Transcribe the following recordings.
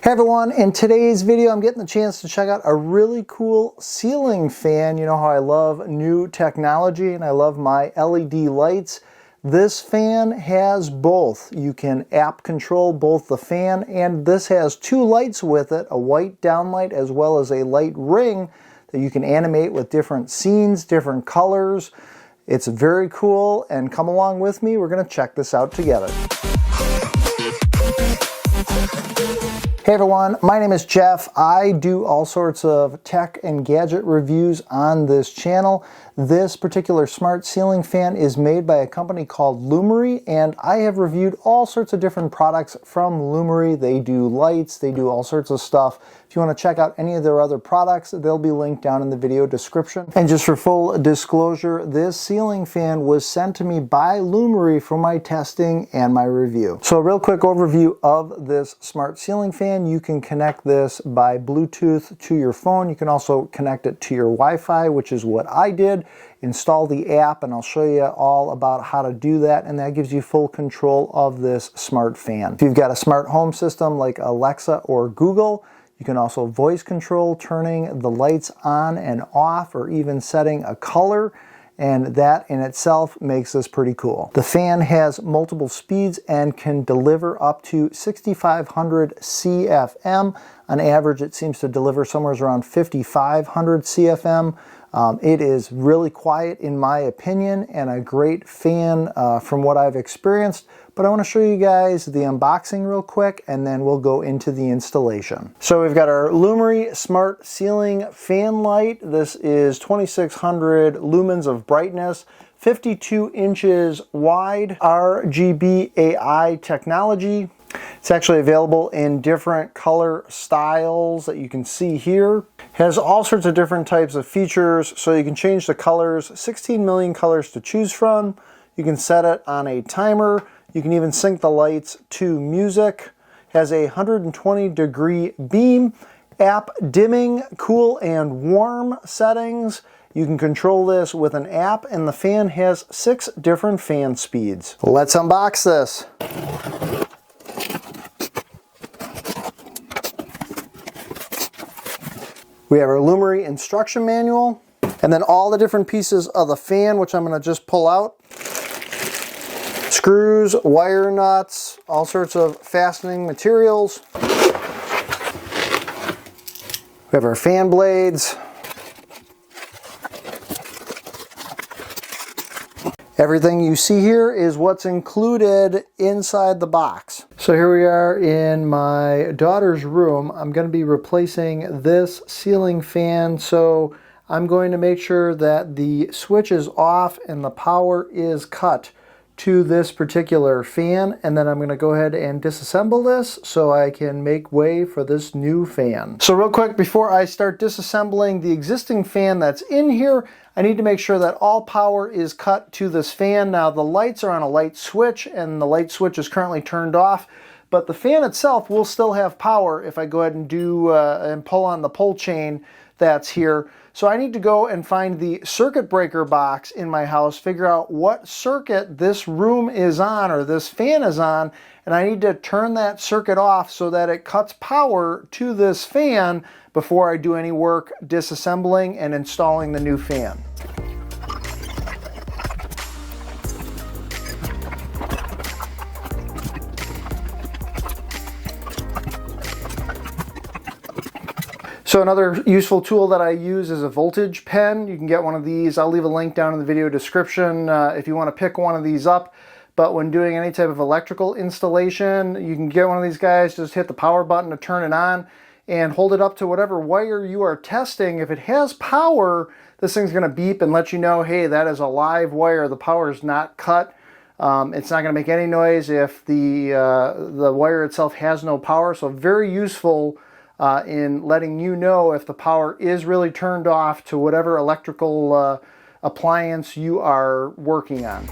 Hey everyone, in today's video I'm getting the chance to check out a really cool ceiling fan. You know how I love new technology and I love my LED lights. This fan has both. You can app control both the fan, and this has two lights with it, a white downlight as well as a light ring that you can animate with different scenes, different colors. It's very cool, and come along with me, we're going to check this out together. Hey everyone, my name is Jeff. I do all sorts of tech and gadget reviews on this channel. This particular smart ceiling fan is made by a company called Lumary, and I have reviewed all sorts of different products from Lumary. They do lights, they do all sorts of stuff. If you want to check out any of their other products, they'll be linked down in the video description. And just for full disclosure, this ceiling fan was sent to me by Lumary for my testing and my review. So a real quick overview of this smart ceiling fan. You can connect this by Bluetooth to your phone. You can also connect it to your Wi-Fi, which is what I did. Install the app, and I'll show you all about how to do that, and that gives you full control of this smart fan. If you've got a smart home system like Alexa or Google, you can also voice control turning the lights on and off, or even setting a color, and that in itself makes this pretty cool. The fan has multiple speeds and can deliver up to 6,500 CFM. On average, it seems to deliver somewhere around 5,500 CFM. It is really quiet in my opinion, and a great fan from what I've experienced. But I want to show you guys the unboxing real quick, and then we'll go into the installation. So we've got our Lumary Smart Ceiling Fan Light. This is 2600 lumens of brightness, 52 inches wide, RGB AI technology. It's actually available in different color styles that you can see here. It has all sorts of different types of features, so you can change the colors, 16 million colors to choose from. You can set it on a timer. You can even sync the lights to music. It has a 120-degree beam, app dimming, cool and warm settings. You can control this with an app, and the fan has 6 different fan speeds. Let's unbox this. We have our Lumary instruction manual, and then all the different pieces of the fan, which I'm going to just pull out. Screws, wire nuts, all sorts of fastening materials. We have our fan blades. Everything you see here is what's included inside the box. So here we are in my daughter's room. I'm going to be replacing this ceiling fan, so I'm going to make sure that the switch is off and the power is cut to this particular fan, and then I'm going to go ahead and disassemble this so I can make way for this new fan. So real quick, before I start disassembling the existing fan that's in here, I need to make sure that all power is cut to this fan. Now the lights are on a light switch, and the light switch is currently turned off, but the fan itself will still have power if I go ahead and do and pull on the pull chain that's here. So I need to go and find the circuit breaker box in my house, figure out what circuit this room is on, or this fan is on, and I need to turn that circuit off so that it cuts power to this fan before I do any work disassembling and installing the new fan. So another useful tool that I use is a voltage pen. You can get one of these. I'll leave a link down in the video description if you want to pick one of these up. But when doing any type of electrical installation, you can get one of these guys, just hit the power button to turn it on and hold it up to whatever wire you are testing. If it has power, this thing's going to beep and let you know, hey, that is a live wire. The power is not cut. It's not going to make any noise if the wire itself has no power. So very useful in letting you know if the power is really turned off to whatever electrical appliance you are working on.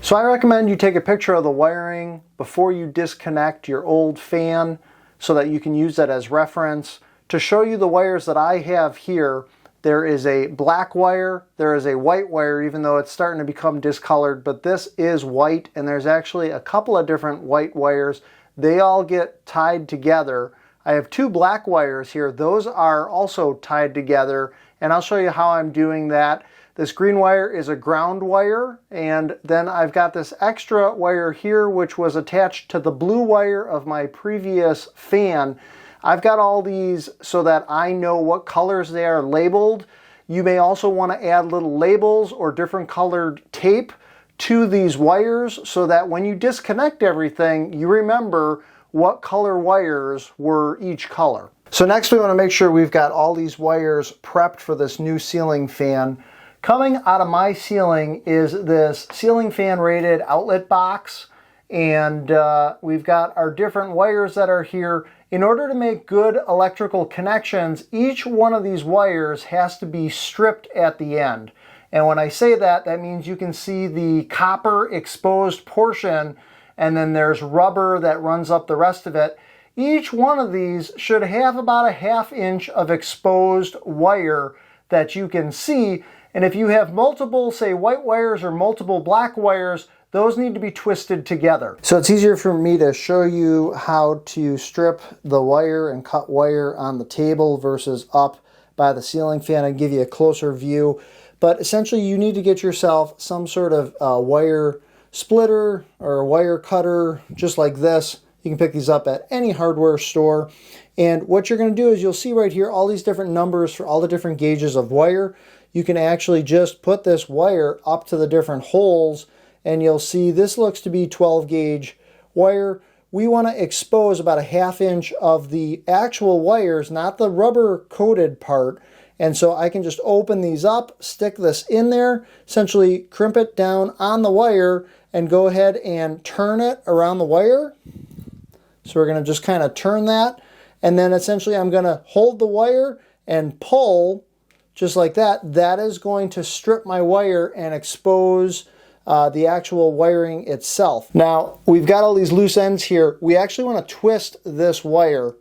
So I recommend you take a picture of the wiring before you disconnect your old fan so that you can use that as reference. To show you the wires that I have here, There is a black wire, there is a white wire, even though it's starting to become discolored, but this is white, and there's actually a couple of different white wires. They all get tied together. I have two black wires here. Those are also tied together, and I'll show you how I'm doing that. This green wire is a ground wire, and then I've got this extra wire here which was attached to the blue wire of my previous fan. I've got all these so that I know what colors they are labeled. You may also want to add little labels or different colored tape to these wires so that when you disconnect everything, you remember what color wires were each color. So next we want to make sure we've got all these wires prepped for this new ceiling fan. Coming out of my ceiling is this ceiling fan rated outlet box, and we've got our different wires that are here. In order to make good electrical connections, each one of these wires has to be stripped at the end. And when I say that, that means you can see the copper exposed portion, and then there's rubber that runs up the rest of it. Each one of these should have about a 1/2 inch of exposed wire that you can see. And if you have multiple, say, white wires or multiple black wires, those need to be twisted together. So it's easier for me to show you how to strip the wire and cut wire on the table versus up by the ceiling fan and give you a closer view. But essentially you need to get yourself some sort of wire splitter or a wire cutter just like this. You can pick these up at any hardware store. And what you're going to do is you'll see right here all these different numbers for all the different gauges of wire. You can actually just put this wire up to the different holes, and you'll see this looks to be 12 gauge wire. We want to expose about a 1/2 inch of the actual wires, not the rubber coated part. And so I can just open these up, stick this in there, essentially crimp it down on the wire, and go ahead and turn it around the wire. So we're going to just kind of turn that, and then essentially I'm going to hold the wire and pull just like that. That is going to strip my wire and expose the actual wiring itself. Now, we've got all these loose ends here. We actually want to twist this wire.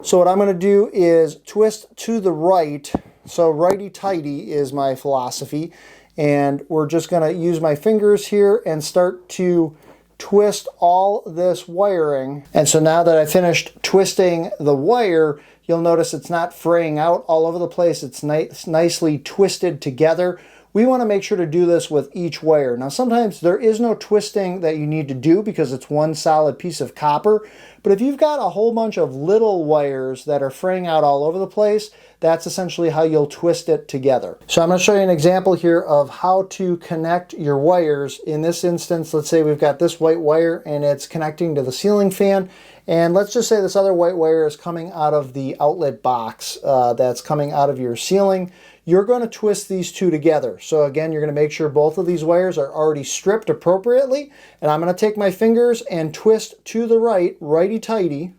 So what I'm going to do is twist to the right. So righty-tighty is my philosophy. And we're just going to use my fingers here and start to twist all this wiring. And so now that I finished twisting the wire, you'll notice it's not fraying out all over the place. It's nicely twisted together. We want to make sure to do this with each wire. Now sometimes there is no twisting that you need to do because it's one solid piece of copper. But if you've got a whole bunch of little wires that are fraying out all over the place, that's essentially how you'll twist it together. So I'm going to show you an example here of how to connect your wires. In this instance, let's say we've got this white wire and it's connecting to the ceiling fan. And let's just say this other white wire is coming out of the outlet box that's coming out of your ceiling. You're going to twist these two together. So again, you're going to make sure both of these wires are already stripped appropriately. And I'm going to take my fingers and twist to the right, righty-tighty.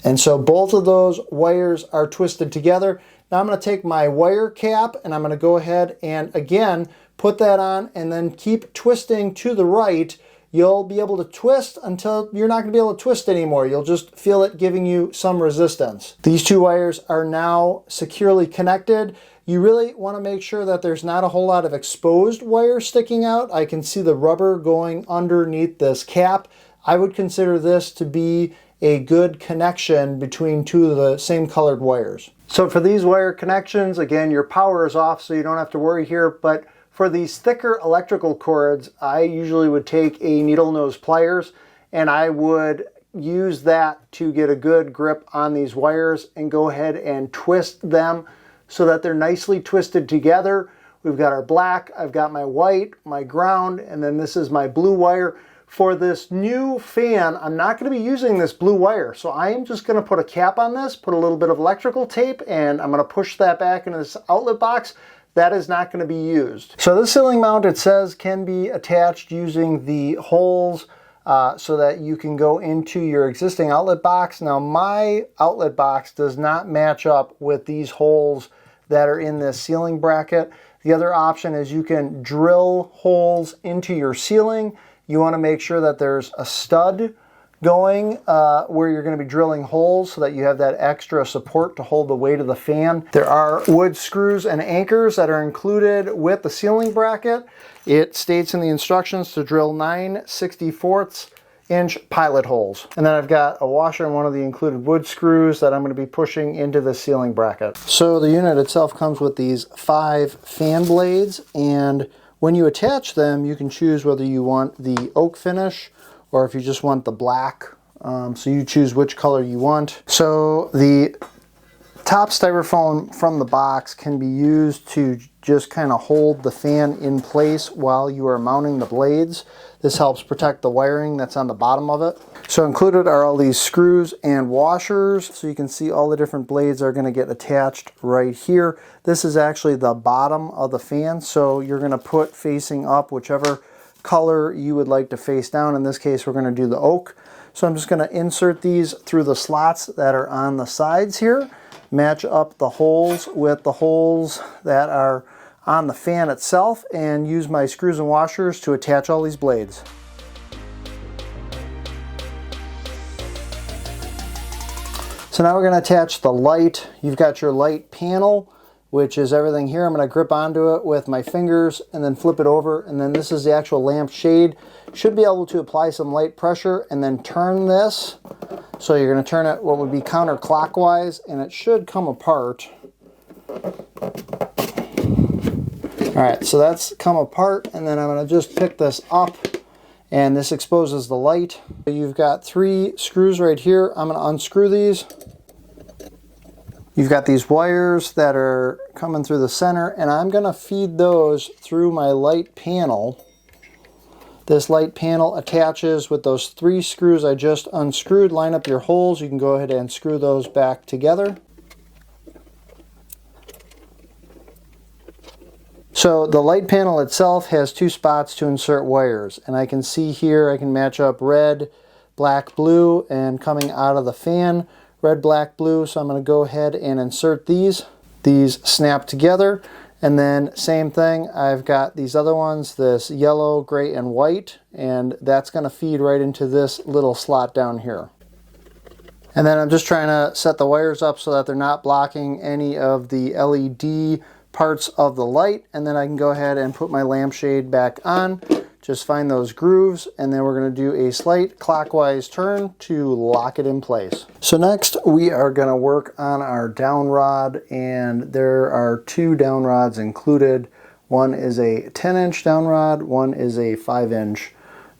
And so both of those wires are twisted together. Now I'm going to take my wire cap and I'm going to go ahead and again put that on and then keep twisting to the right. You'll be able to twist until you're not going to be able to twist anymore. You'll just feel it giving you some resistance. These two wires are now securely connected. You really want to make sure that there's not a whole lot of exposed wire sticking out. I can see the rubber going underneath this cap. I would consider this to be a good connection between two of the same colored wires. So for these wire connections, again, your power is off, so you don't have to worry here, but for these thicker electrical cords, I usually would take a needle nose pliers and I would use that to get a good grip on these wires and go ahead and twist them so that they're nicely twisted together. We've got our black, I've got my white, my ground, and then this is my blue wire. For this new fan, I'm not going to be using this blue wire, so I am just going to put a cap on this, put a little bit of electrical tape, and I'm going to push that back into this outlet box. That is not going to be used. So this ceiling mount, it says, can be attached using the holes so that you can go into your existing outlet box. Now my outlet box does not match up with these holes that are in this ceiling bracket. The other option is you can drill holes into your ceiling. You want to make sure that there's a stud going where you're going to be drilling holes so that you have that extra support to hold the weight of the fan. There are wood screws and anchors that are included with the ceiling bracket. It states in the instructions to drill 9/64 inch pilot holes. And then I've got a washer and one of the included wood screws that I'm going to be pushing into the ceiling bracket. So the unit itself comes with these 5 fan blades, and when you attach them, you can choose whether you want the oak finish or if you just want the black. So you choose which color you want. So the top styrofoam from the box can be used to just kind of hold the fan in place while you are mounting the blades. This helps protect the wiring that's on the bottom of it. So included are all these screws and washers, so you can see all the different blades are going to get attached right here. This is actually the bottom of the fan, so you're going to put facing up whichever color you would like to face down. In this case, we're going to do the oak. So I'm just going to insert these through the slots that are on the sides here, match up the holes with the holes that are on the fan itself, and use my screws and washers to attach all these blades. So now we're going to attach the light. You've got your light panel, which is everything here. I'm going to grip onto it with my fingers and then flip it over, and then this is the actual lamp shade. Should be able to apply some light pressure and then turn this. So you're going to turn it what would be counterclockwise, and it should come apart. Alright, so that's come apart, and then I'm going to just pick this up, and this exposes the light. You've got 3 screws right here. I'm going to unscrew these. You've got these wires that are coming through the center, and I'm going to feed those through my light panel. This light panel attaches with those 3 screws I just unscrewed. Line up your holes. You can go ahead and screw those back together. So the light panel itself has 2 spots to insert wires, and I can see here I can match up red, black, blue, and coming out of the fan, red, black, blue. So I'm going to go ahead and insert these. These snap together, and then same thing, I've got these other ones, this yellow, gray, and white, and that's going to feed right into this little slot down here. And then I'm just trying to set the wires up so that they're not blocking any of the LED parts of the light, and then I can go ahead and put my lampshade back on. Just find those grooves, and then we're going to do a slight clockwise turn to lock it in place. So next we are going to work on our downrod, and there are 2 downrods included. One is a 10-inch downrod, one is a 5-inch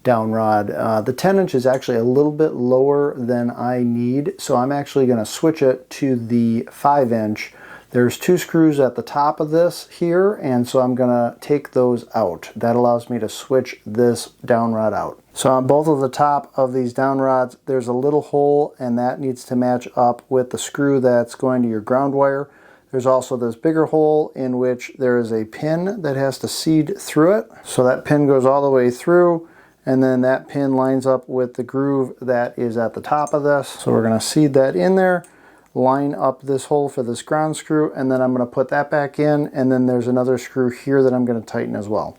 downrod. The 10-inch is actually a little bit lower than I need, so I'm actually going to switch it to the 5-inch. There's 2 screws at the top of this here, and so I'm going to take those out. That allows me to switch this downrod out. So on both of the top of these downrods, there's a little hole, and that needs to match up with the screw that's going to your ground wire. There's also this bigger hole in which there is a pin that has to seed through it. So that pin goes all the way through, and then that pin lines up with the groove that is at the top of this. So we're going to seed that in there, line up this hole for this ground screw, and then I'm going to put that back in, and then there's another screw here that I'm going to tighten as well.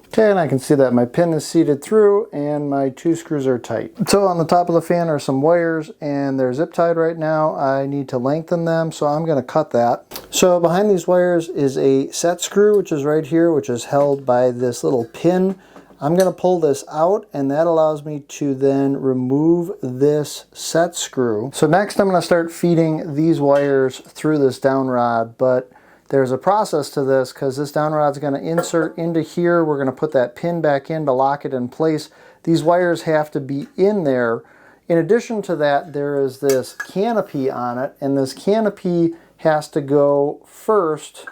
Okay, and I can see that my pin is seated through and my 2 screws are tight. So on the top of the fan are some wires, and they're zip tied right now. I need to lengthen them, so I'm going to cut that. So behind these wires is a set screw, which is right here, which is held by this little pin. I'm going to pull this out, and that allows me to then remove this set screw. So next I'm going to start feeding these wires through this downrod, but there's a process to this because this downrod is going to insert into here. We're going to put that pin back in to lock it in place. These wires have to be in there. In addition to that, there is this canopy on it, and this canopy has to go first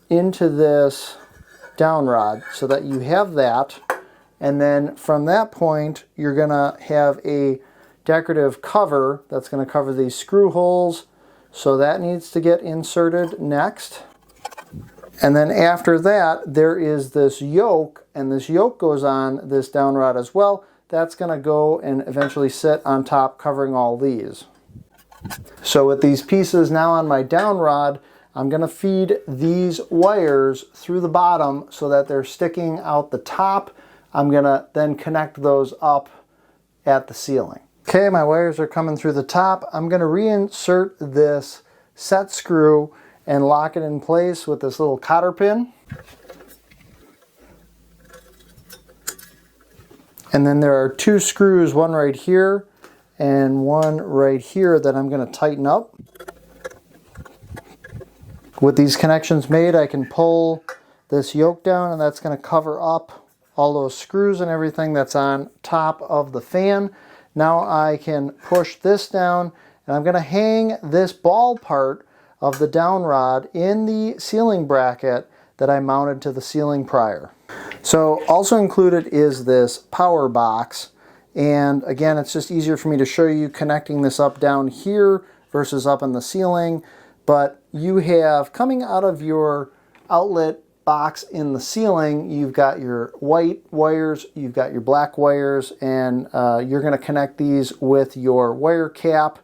into this downrod so that you have that, and then from that point you're gonna have a decorative cover that's going to cover these screw holes, so that needs to get inserted next. And then after that there is this yoke, and this yoke goes on this downrod as well. That's going to go and eventually sit on top covering all these. So with these pieces now on my downrod, I'm going to feed these wires through the bottom so that they're sticking out the top. I'm going to then connect those up at the ceiling. Okay, my wires are coming through the top. I'm going to reinsert this set screw and lock it in place with this little cotter pin. And then there are two screws, one right here and one right here, that I'm going to tighten up. With these connections made, I can pull this yoke down, and that's going to cover up all those screws and everything that's on top of the fan. Now I can push this down, and I'm going to hang this ball part of the down rod in the ceiling bracket that I mounted to the ceiling prior. So also included is this power box, and again, it's just easier for me to show you connecting this up down here versus up in the ceiling. But you have, coming out of your outlet box in the ceiling, you've got your white wires, you've got your black wires, and you're going to connect these with your wire cap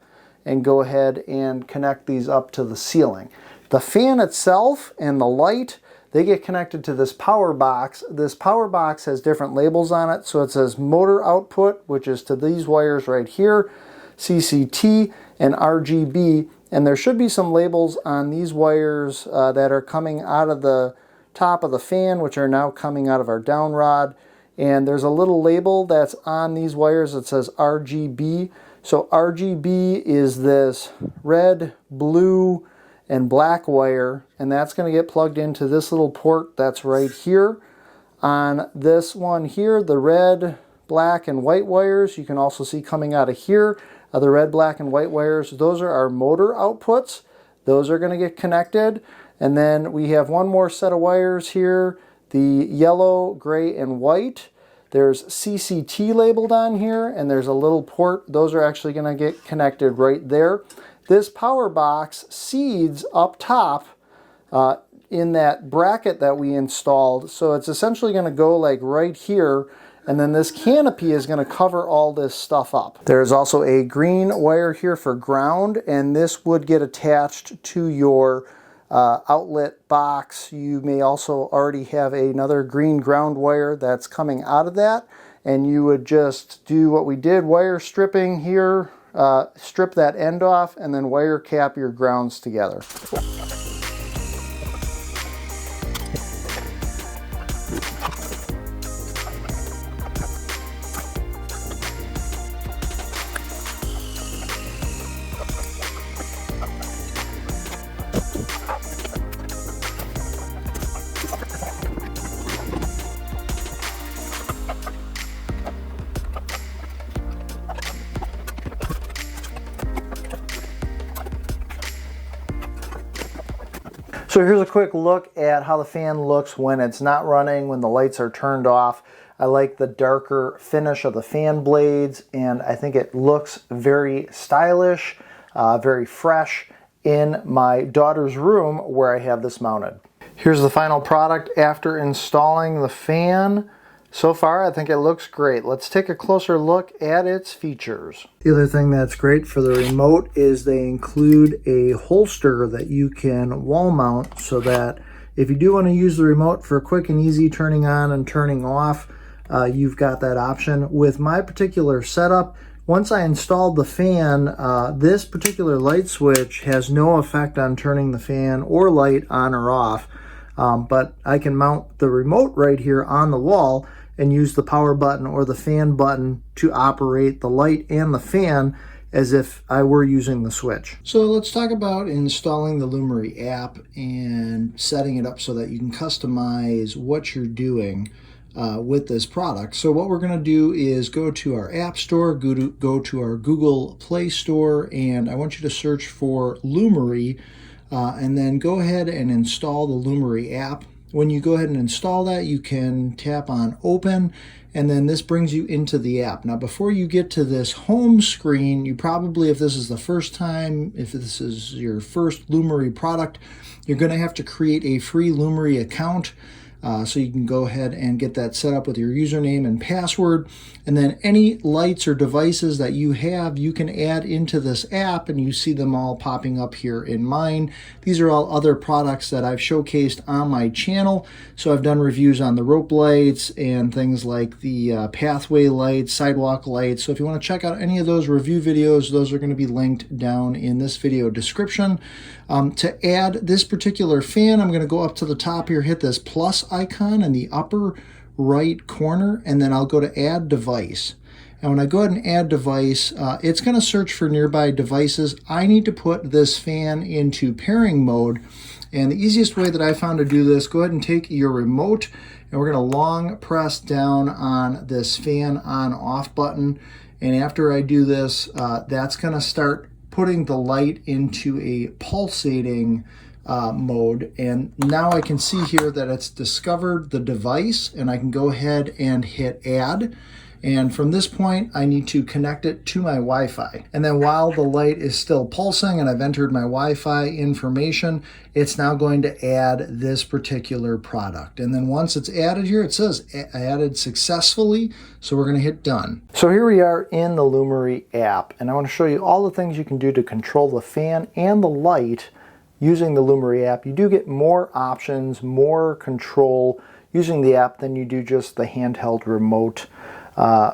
and go ahead and connect these up to the ceiling. The fan itself and the light, they get connected to this power box. This power box has different labels on it. So it says motor output, which is to these wires right here, CCT, and RGB. And there should be some labels on these wires that are coming out of the top of the fan, which are now coming out of our down rod. And there's a little label that's on these wires that says RGB. So RGB is this red, blue, and black wire, and that's going to get plugged into this little port that's right here. On this one here, the red, black, and white wires, you can also see coming out of here, the red, black, and white wires, those are our motor outputs. Those are going to get connected. And then we have one more set of wires here, the yellow, gray, and white. There's CCT labeled on here, and there's a little port. Those are actually going to get connected right there. This power box seeds up top in that bracket that we installed. So it's essentially going to go like right here, and then this canopy is going to cover all this stuff up. There's also a green wire here for ground, and this would get attached to your outlet box. You may also already have another green ground wire that's coming out of that, and you would just do what we did, wire stripping here, strip that end off, and then wire cap your grounds together. So here's a quick look at how the fan looks when it's not running, when the lights are turned off. I like the darker finish of the fan blades, and I think it looks very stylish, very fresh in my daughter's room where I have this mounted. Here's the final product after installing the fan. So far, I think it looks great. Let's take a closer look at its features. The other thing that's great for the remote is they include a holster that you can wall mount, so that if you do want to use the remote for quick and easy turning on and turning off, you've got that option. With my particular setup, once I installed the fan, this particular light switch has no effect on turning the fan or light on or off, but I can mount the remote right here on the wall and use the power button or the fan button to operate the light and the fan as if I were using the switch. So let's talk about installing the Lumary app and setting it up so that you can customize what you're doing with this product. So what we're going to do is go to our App Store, go to our Google Play Store, and I want you to search for Lumary, and then go ahead and install the Lumary app. When you go ahead and install that, you can tap on Open, and then this brings you into the app. Now, before you get to this home screen, you probably, if this is the first time, if this is your first Lumary product, you're going to have to create a free Lumary account. So you can go ahead and get that set up with your username and password. And then any lights or devices that you have, you can add into this app, and you see them all popping up here in mine. These are all other products that I've showcased on my channel. So I've done reviews on the rope lights and things like the pathway lights, sidewalk lights. So if you want to check out any of those review videos, those are going to be linked down in this video description. To add this particular fan, I'm going to go up to the top here, hit this plus icon in the upper right corner, and then I'll go to add device. And when I go ahead and add device, it's going to search for nearby devices. I need to put this fan into pairing mode. And the easiest way that I found to do this, go ahead and take your remote, and we're going to long press down on this fan on off button. And after I do this, that's going to start putting the light into a pulsating mode. And now I can see here that it's discovered the device, and I can go ahead and hit add. And from this point, I need to connect it to my Wi-Fi. And then while the light is still pulsing and I've entered my Wi-Fi information, it's now going to add this particular product. And then once it's added here, it says added successfully. So we're going to hit done. So here we are in the Lumary app, and I want to show you all the things you can do to control the fan and the light using the Lumary app. You do get more options, more control using the app than you do just the handheld remote.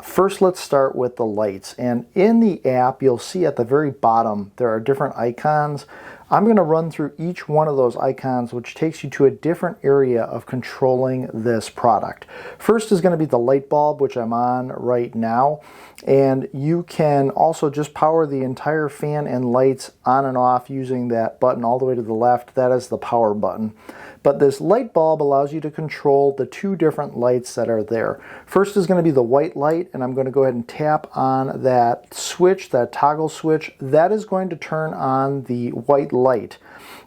First, let's start with the lights. And in the app, you'll see at the very bottom, there are different icons. I'm going to run through each one of those icons, which takes you to a different area of controlling this product. First is going to be the light bulb, which I'm on right now. And you can also just power the entire fan and lights on and off using that button all the way to the left. That is the power button. But this light bulb allows you to control the two different lights that are there. First is going to be the white light, and I'm going to go ahead and tap on that switch, that toggle switch. That is going to turn on the white light.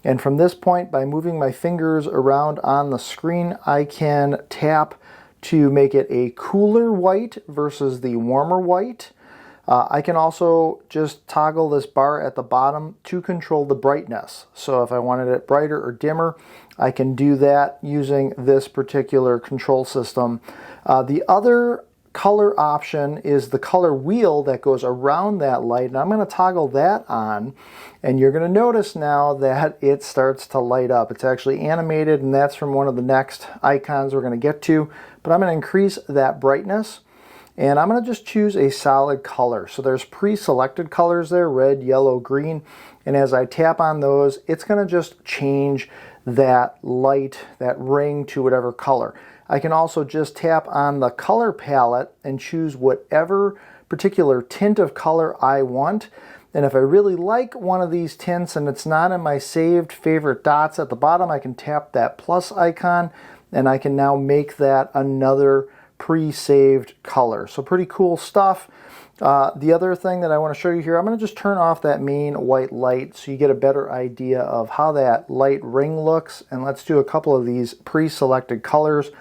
And from this point, by moving my fingers around on the screen, I can tap to make it a cooler white versus the warmer white. I can also just toggle this bar at the bottom to control the brightness. So if I wanted it brighter or dimmer, I can do that using this particular control system. The other color option is the color wheel that goes around that light, and I'm going to toggle that on, and you're going to notice now that it starts to light up. It's actually animated, and that's from one of the next icons we're going to get to, but I'm going to increase that brightness. And I'm going to just choose a solid color. So there's pre-selected colors there, red, yellow, green. And as I tap on those, it's going to just change that light, that ring to whatever color. I can also just tap on the color palette and choose whatever particular tint of color I want. And if I really like one of these tints and it's not in my saved favorite dots at the bottom, I can tap that plus icon and I can now make that another pre-saved color. So pretty cool stuff. The other thing that I want to show you here, I'm going to just turn off that main white light so you get a better idea of how that light ring looks. And let's do a couple of these pre-selected colors.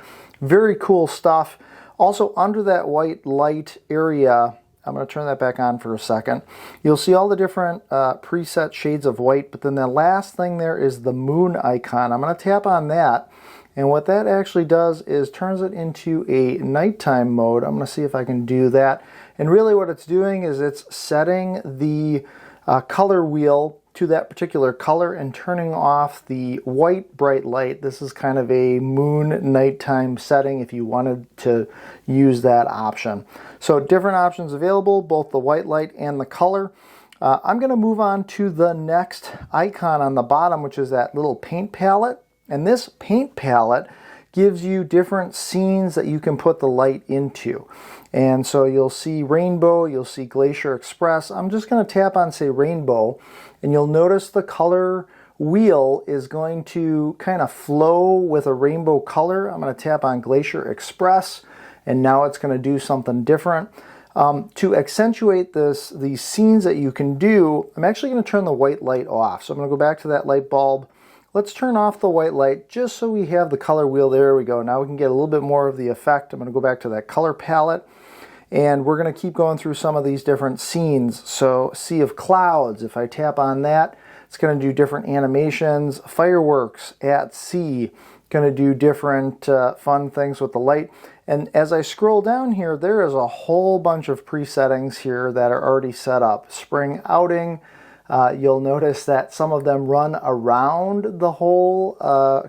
Very cool stuff. Also under that white light area, I'm going to turn that back on for a second. You'll see all the different preset shades of white, but then the last thing there is the moon icon. I'm going to tap on that. And what that actually does is turns it into a nighttime mode. I'm going to see if I can do that. And really what it's doing is it's setting the color wheel to that particular color and turning off the white bright light. This is kind of a moon nighttime setting if you wanted to use that option. So different options available, both the white light and the color. I'm going to move on to the next icon on the bottom, which is that little paint palette. And this paint palette gives you different scenes that you can put the light into. And so you'll see rainbow, you'll see Glacier Express. I'm just going to tap on, say, rainbow, and you'll notice the color wheel is going to kind of flow with a rainbow color. I'm going to tap on Glacier Express, and now it's going to do something different. To accentuate these scenes that you can do, I'm actually going to turn the white light off. So I'm going to go back to that light bulb. Let's turn off the white light just so we have the color wheel. There we go. Now we can get a little bit more of the effect. I'm going to go back to that color palette, and we're going to keep going through some of these different scenes. So Sea of Clouds, if I tap on that, it's going to do different animations. Fireworks at sea, going to do different fun things with the light. And as I scroll down here, there is a whole bunch of presettings here that are already set up. Spring outing, you'll notice that some of them run around the whole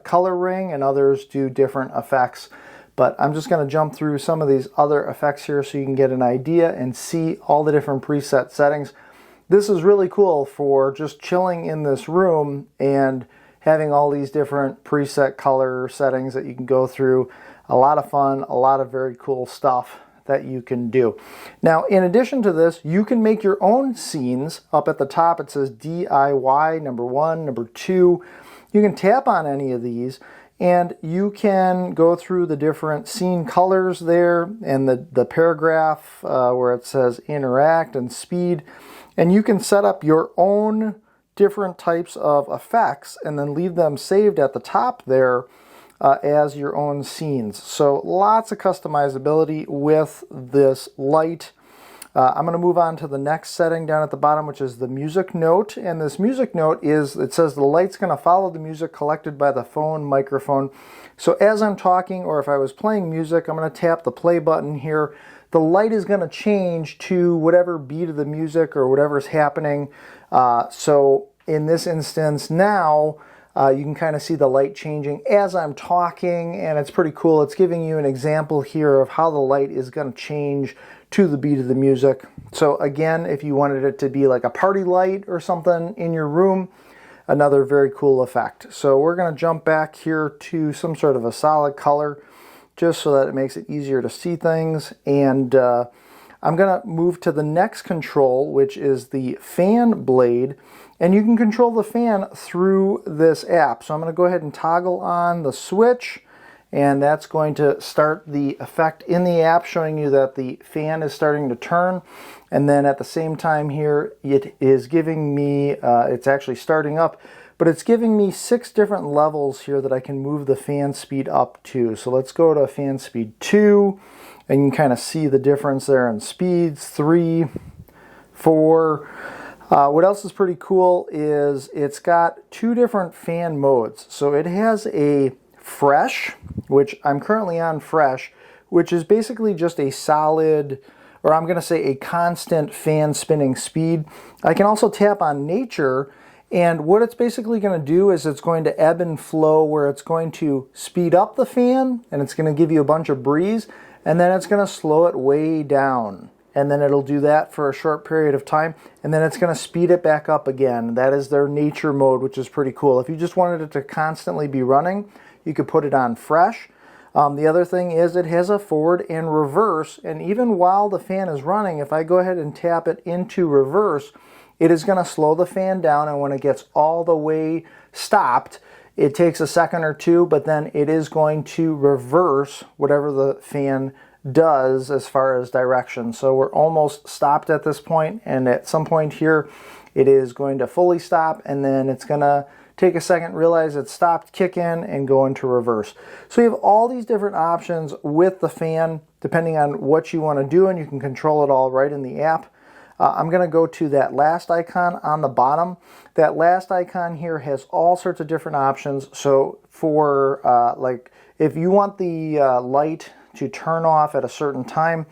color ring and others do different effects. But I'm just going to jump through some of these other effects here so you can get an idea and see all the different preset settings. This is really cool for just chilling in this room and having all these different preset color settings that you can go through. A lot of fun, a lot of very cool stuff that you can do. Now, in addition to this, you can make your own scenes. Up at the top it says DIY number 1, number 2. You can tap on any of these and you can go through the different scene colors there and the paragraph where it says interact and speed, and you can set up your own different types of effects and then leave them saved at the top there as your own scenes. So lots of customizability with this light. I'm going to move on to the next setting down at the bottom, which is the music note. And this music note is, it says the light's going to follow the music collected by the phone microphone. So as I'm talking, or if I was playing music, I'm going to tap the play button here. The light is going to change to whatever beat of the music or whatever's happening. So in this instance now, you can kind of see the light changing as I'm talking, and it's pretty cool. It's giving you an example here of how the light is going to change to the beat of the music. So again, if you wanted it to be like a party light or something in your room, another very cool effect. So we're going to jump back here to some sort of a solid color just so that it makes it easier to see things. And I'm going to move to the next control, which is the fan blade. And you can control the fan through this app. So I'm going to go ahead and toggle on the switch, and that's going to start the effect in the app showing you that the fan is starting to turn. And then at the same time here, it is giving me, it's actually starting up, but it's giving me 6 different levels here that I can move the fan speed up to. So let's go to fan speed 2, and you can kind of see the difference there in speeds, 3, 4. What else is pretty cool is it's got 2 different fan modes. So it has a fresh, which I'm currently on fresh, which is basically just a solid, or I'm going to say a constant fan spinning speed. I can also tap on nature, and what it's basically going to do is it's going to ebb and flow, where it's going to speed up the fan and it's going to give you a bunch of breeze, and then it's going to slow it way down. And then it'll do that for a short period of time, and then it's going to speed it back up again. That is their nature mode, which is pretty cool. If you just wanted it to constantly be running, you could put it on fresh. The other thing is it has a forward and reverse, and even while the fan is running, if I go ahead and tap it into reverse, it is going to slow the fan down, and when it gets all the way stopped, it takes a second or two, but then it is going to reverse whatever the fan does as far as direction. So we're almost stopped at this point, and at some point here it is going to fully stop, and then it's going to take a second, realize it's stopped, kick in, and go into reverse. So you have all these different options with the fan depending on what you want to do, and you can control it all right in the app. I'm going to go to that last icon on the bottom. That last icon here has all sorts of different options. So for like if you want the light to turn off at a certain time,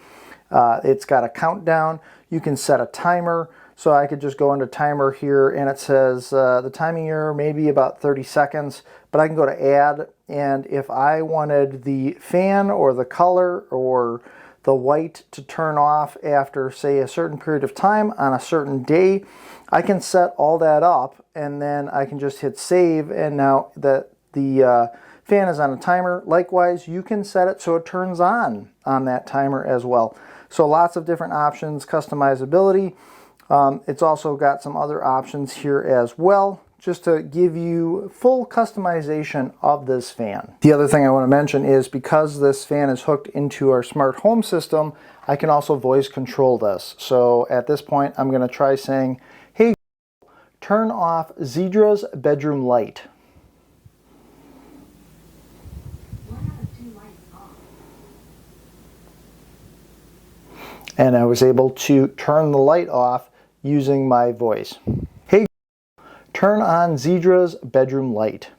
it's got a countdown. You can set a timer. So I could just go into timer here, and it says the timing here may be about 30 seconds, but I can go to add, and if I wanted the fan or the color or the white to turn off after, say, a certain period of time on a certain day, I can set all that up, and then I can just hit save, and now that the fan is on a timer, likewise, you can set it so it turns on that timer as well. So lots of different options, customizability. It's also got some other options here as well, just to give you full customization of this fan. The other thing I want to mention is because this fan is hooked into our smart home system, I can also voice control this. So at this point, I'm going to try saying, "Hey, turn off Zedra's bedroom light." And I was able to turn the light off using my voice. "Hey, turn on Zedra's bedroom light."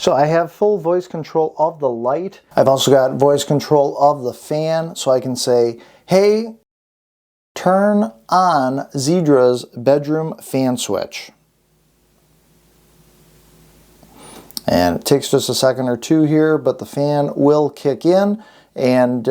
So I have full voice control of the light. I've also got voice control of the fan, so I can say, hey, turn on Zedra's bedroom fan switch. And it takes just a second or two here, but the fan will kick in, and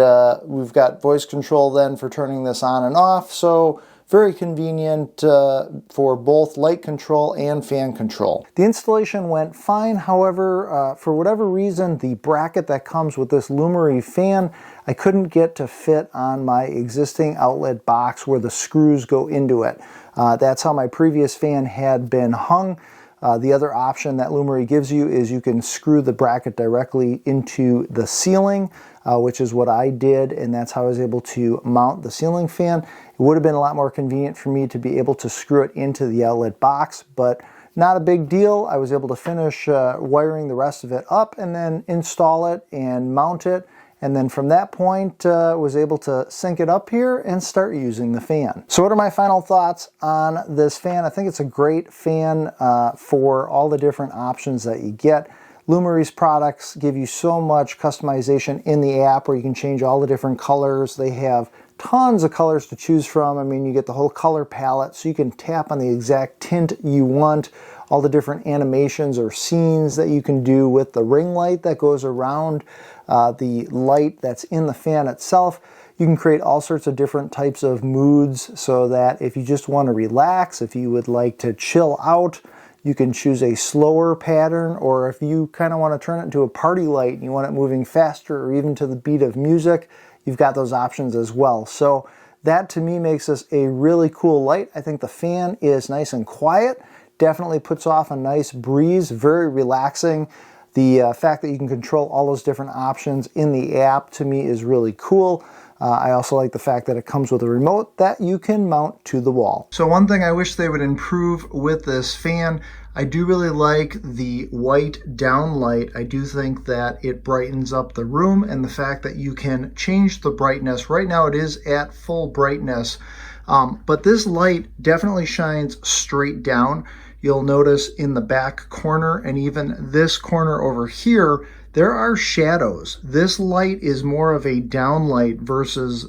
we've got voice control then for turning this on and off, so very convenient for both light control and fan control. The installation went fine, however, for whatever reason, the bracket that comes with this Lumary fan, I couldn't get to fit on my existing outlet box where the screws go into it. That's how my previous fan had been hung. The other option that Lumary gives you is you can screw the bracket directly into the ceiling, which is what I did, and that's how I was able to mount the ceiling fan. It would have been a lot more convenient for me to be able to screw it into the outlet box, but not a big deal. I was able to finish wiring the rest of it up and then install it and mount it. And then from that point, was able to sync it up here and start using the fan. So what are my final thoughts on this fan? I think it's a great fan for all the different options that you get. Lumary's products give you so much customization in the app where you can change all the different colors. They have tons of colors to choose from. I mean, you get the whole color palette, so you can tap on the exact tint you want, all the different animations or scenes that you can do with the ring light that goes around the light that's in the fan itself. You can create all sorts of different types of moods, so that if you just want to relax, if you would like to chill out, you can choose a slower pattern, or if you kind of want to turn it into a party light and you want it moving faster or even to the beat of music, you've got those options as well. So that to me makes this a really cool light. I think the fan is nice and quiet, definitely puts off a nice breeze, very relaxing. The fact that you can control all those different options in the app to me is really cool. I also like the fact that it comes with a remote that you can mount to the wall. So one thing I wish they would improve with this fan, I do really like the white downlight. I do think that it brightens up the room, and the fact that you can change the brightness. Right now it is at full brightness, but this light definitely shines straight down. You'll notice in the back corner and even this corner over here, there are shadows. This light is more of a downlight versus,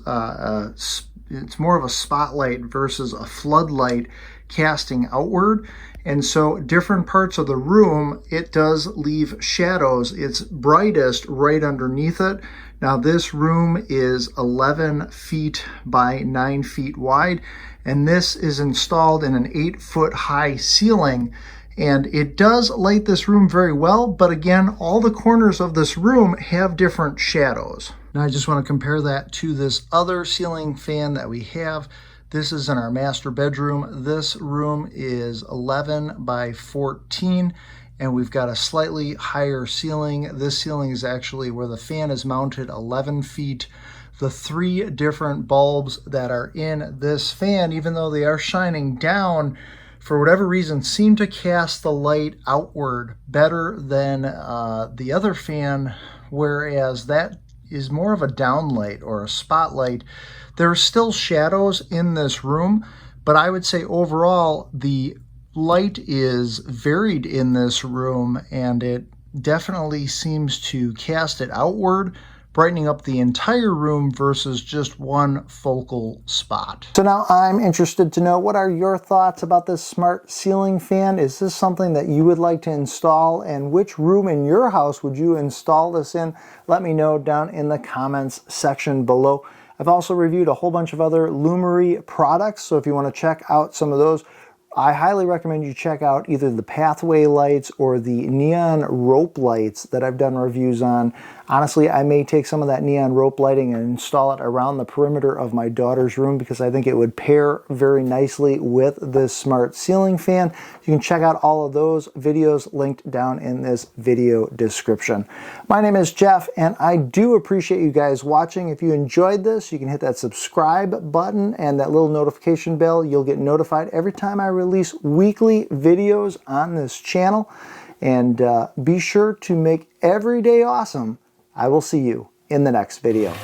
it's more of a spotlight versus a floodlight casting outward. And so different parts of the room, it does leave shadows. It's brightest right underneath it. Now this room is 11 feet by 9 feet wide, and this is installed in an 8-foot high ceiling. And it does light this room very well, but again, all the corners of this room have different shadows. Now I just want to compare that to this other ceiling fan that we have. This is in our master bedroom. This room is 11 by 14, and we've got a slightly higher ceiling. This ceiling is actually where the fan is mounted, 11 feet. The 3 different bulbs that are in this fan, even though they are shining down, for whatever reason, seem to cast the light outward better than the other fan, whereas that is more of a downlight or a spotlight. There are still shadows in this room, but I would say overall the light is varied in this room, and it definitely seems to cast it outward, brightening up the entire room versus just one focal spot. So now I'm interested to know, what are your thoughts about this smart ceiling fan? Is this something that you would like to install, and which room in your house would you install this in? Let me know down in the comments section below. I've also reviewed a whole bunch of other Lumary products, so if you want to check out some of those, I highly recommend you check out either the pathway lights or the neon rope lights that I've done reviews on. Honestly, I may take some of that neon rope lighting and install it around the perimeter of my daughter's room, because I think it would pair very nicely with this smart ceiling fan. You can check out all of those videos linked down in this video description. My name is Jeff, and I do appreciate you guys watching. If you enjoyed this, you can hit that subscribe button and that little notification bell. You'll get notified every time I release weekly videos on this channel. And be sure to make every day awesome. I will see you in the next video.